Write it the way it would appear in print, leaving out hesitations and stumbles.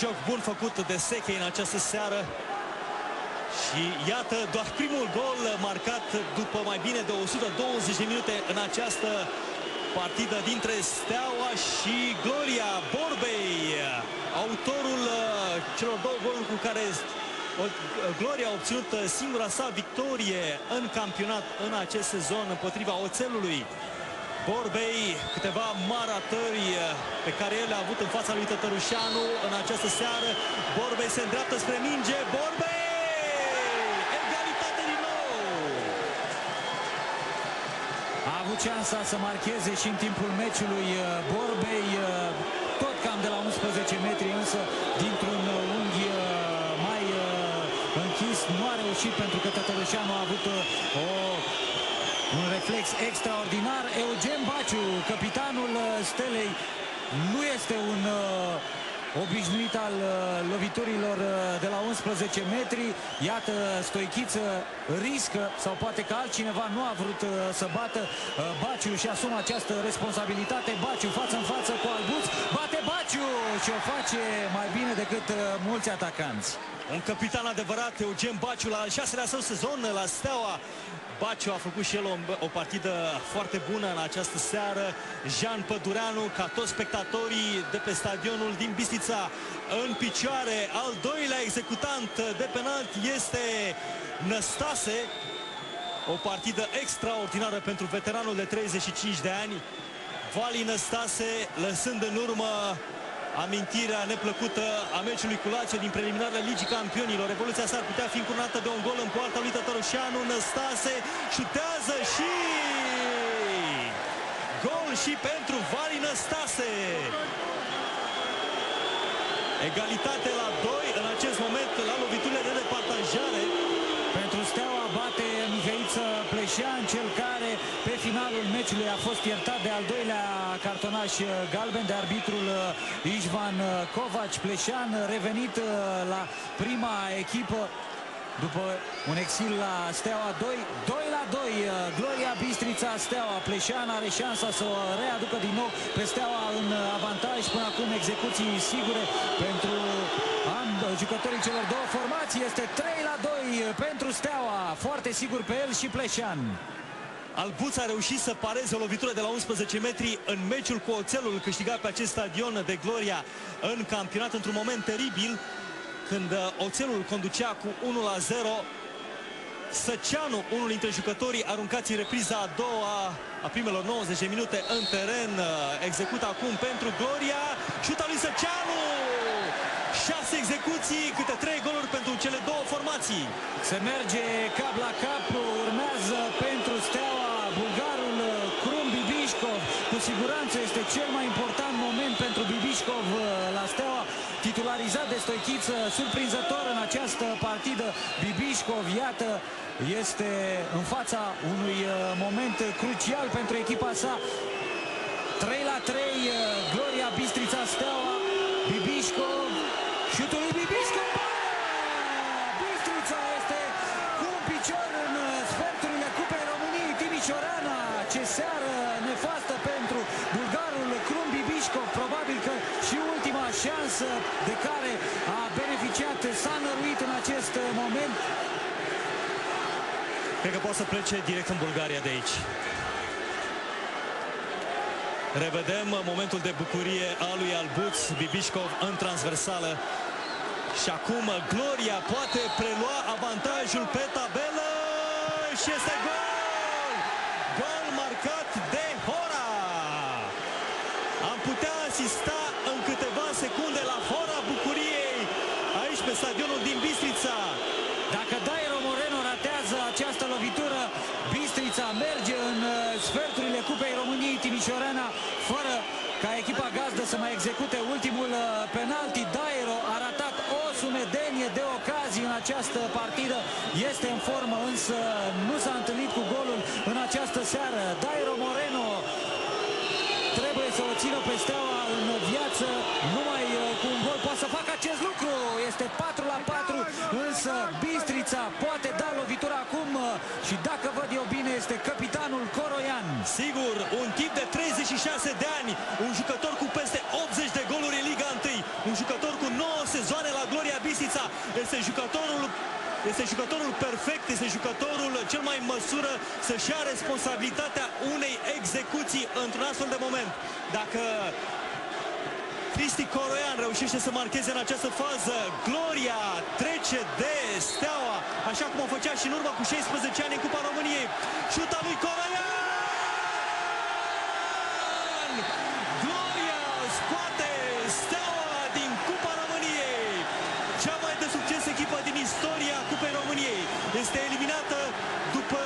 joc bun făcut de Sechei în această seară. Și iată doar primul gol marcat după mai bine de 120 de minute în această partidă dintre Steaua și Gloria Borbei. Autorul celor două goluri cu care Gloria a obținut singura sa victorie în campionat în acest sezon împotriva Oțelului Borbei. Câteva maratări pe care el a avut în fața lui Tătărușanu în această seară. Borbei se îndreaptă spre minge. Borbei! Egalitate din nou! A avut șansa să marcheze și în timpul meciului Borbei, tot cam de la 11 metri, însă dintr-un unghi mai închis. Nu a reușit pentru că Tătărușanu a avut un reflex extraordinar. Eugen Baciu, capitanul Stelei, nu este un obișnuit al loviturilor de la 11 metri. Iată, Stoichiță riscă, sau poate că altcineva nu a vrut să bată. Baciu și asumă această responsabilitate. Baciu față în față cu Albuț. Bate Baciu și o face mai bine decât mulți atacanți. Un capitan adevărat, Eugen Baciu, la al 6-lea său sezon la Steaua. Baciu a făcut și el o partidă foarte bună în această seară. Jean Pădureanu, ca toți spectatorii de pe stadionul din Bistrița, în picioare. Al doilea executant de penalti este Năstase. O partidă extraordinară pentru veteranul de 35 de ani. Vali Năstase, lăsând în urmă amintirea neplăcută a meciului cu Lazio din preliminarele Ligii Campionilor. Revoluția s-ar putea fi încurnată de un gol în poarta lui Tătărușanu. Năstase șutează și gol și pentru Vali Năstase. Egalitate la 2 în acest moment la loviturile de departajare. Pentru Steaua bate Mihăiță Pleșean, cel care pe finalul meciului a fost iertat de al doilea cartonaș galben de arbitrul Ișvan Covaci. Pleșean revenit la prima echipă după un exil la Steaua 2-2, Gloria Bistrița Steaua. Pleșean are șansa să o readucă din nou pe Steaua în avantaj. Până acum execuții sigure pentru jucătorii celor două formații. Este 3-2 pentru Steaua, foarte sigur pe el și Pleșean. Albuț a reușit să pareze o lovitură de la 11 metri în meciul cu Oțelul, câștigat pe acest stadion de Gloria în campionat într-un moment teribil, când Oțelul conducea cu 1-0. Săceanu, unul dintre jucătorii aruncați în repriza a doua a primelor 90 de minute în teren, execută acum pentru Gloria. Șuta lui Săceanu! 6 execuții, câte 3 goluri pentru cele două formații. Se merge cap la cap, urmează pentru Steaua bulgarul Krum Bibișcov. Cu siguranță este cel mai important moment pentru Bibișcov la Steaua, titularizat de Stoichiță, surprinzător în această partidă. Bibișcov, iată, este în fața unui moment crucial pentru echipa sa. 3-3, Gloria Bistrița Steaua. Bibișcov, șutul lui Bibișcov. Bistrița este cu un picior în sferturile Cupei României. Timișoreana, ce seară nefastă pentru bulgarul Krum Bibișcov. Probabil că și ultima șansă de care a beneficiat s-a năruit în acest moment. Cred că poate să plece direct în Bulgaria de aici. Revedem momentul de bucurie a lui Albuț, Bibișcov în transversală. Și acum Gloria poate prelua avantajul pe tabelă și este gol! Gol marcat de Hora! Am putea asista în câteva secunde la Hora bucuriei aici pe stadionul din Bistrița. Dacă Dairo Moreno ratează această lovitură, Bistrița merge în sferturile Cupei României. Timișoreana, fără ca echipa gazdă să mai execute ultimul penalti. Dairo a ratat o sumedenie de ocazii în această partidă. Este în formă, însă nu s-a întâlnit cu golul în această seară. Dairo Moreno trebuie să o țină pe Steaua în viață. Numai cu un gol poate să facă acest lucru. Este 4-4, însă Bistrița poate da lovitura acum și dacă văd eu bine este capitanul Coroian. Sigur, un tip de 36 de ani, un jucător cu peste 80 de goluri în Liga 1, un jucător cu 9 Este jucătorul perfect, este jucătorul cel mai în măsură să-și ia responsabilitatea unei execuții într-un astfel de moment. Dacă Cristi Coroian reușește să marcheze în această fază, gloria trece de Steaua, așa cum o făcea și în urmă cu 16 ani în Cupa României. Șuta lui Coroian! Gloria scoate Steaua din Cupa României. Cea mai de succes echipă din istoria Cupei României este eliminată după